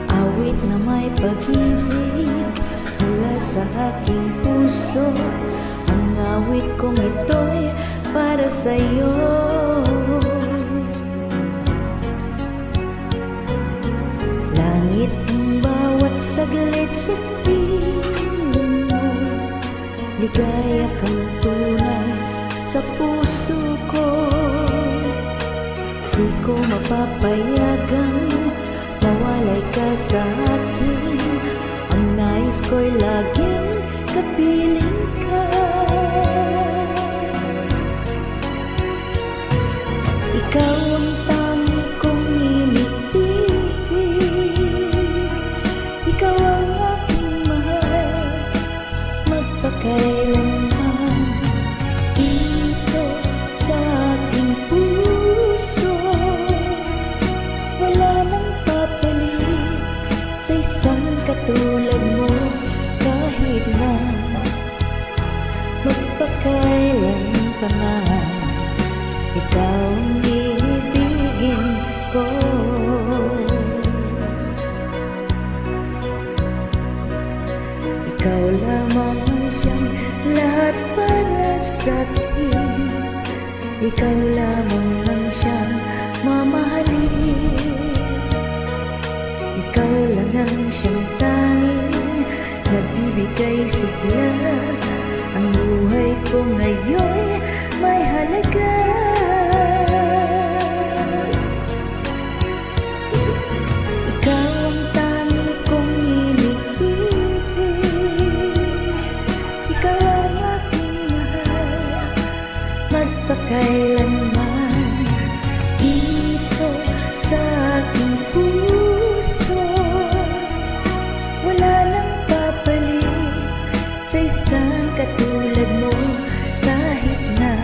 Awit na may pag-ibig mula sa aking puso. Ang awit kong ito'y para sa'yo. Langit ang bawat saglit sa piling mo. Ligaya kang tunay sa puso ko. Di ko mapapayagang mawalay ka sa akin. Ang nais ko'y laging kapiling ka. Ikaw ang tangi kong iniibig. Ikaw ang aking mahal, magpakailanman. Dito sa aking puso, wala nang papalit sa isang katulad mo. Kahit na magpakailan pa man, ikaw ang ibigin ko. Ikaw lamang siyang lahat para sa'kin. Ikaw lamang ang siyang mamahalin. Ikaw lang ang siyang tanging nagbibigay sigla. Ang buhay ko ngayon'y may halaga. Ikaw ang tangi kong iniibig. Ikaw ang aking mahal, magpakailanman. Dito sa aking puso, wala nang papalit sa isang katulad mo. Kahit na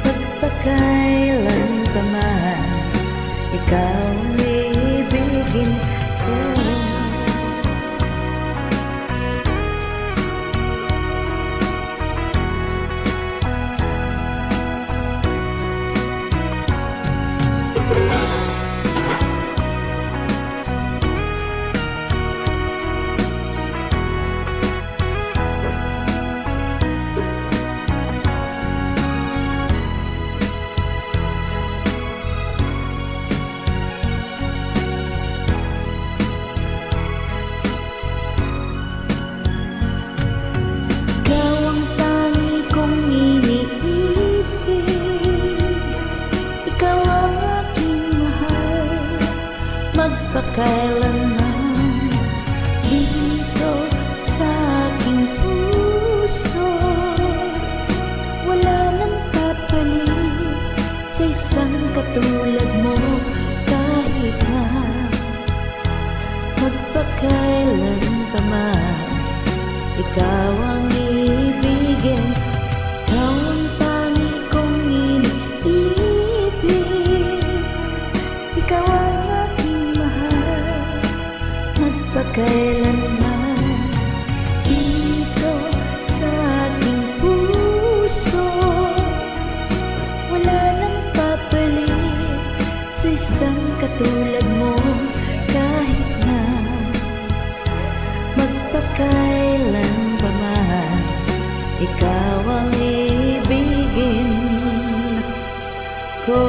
magpakailan pa man, ikaw ang ibigin ko. Magpakailanman dito sa aking puso, wala nang kapalit sa isang katulad mo. Kahit na magpakailan pa man, ikaw ang ibigin. Ikaw ang tangi kong iniibig. Ikaw ang magpakailanman. Dito sa aking puso, wala nang papalit sa isang katulad mo. Kahit na magpakailan pa man, ikaw ang ibigin ko.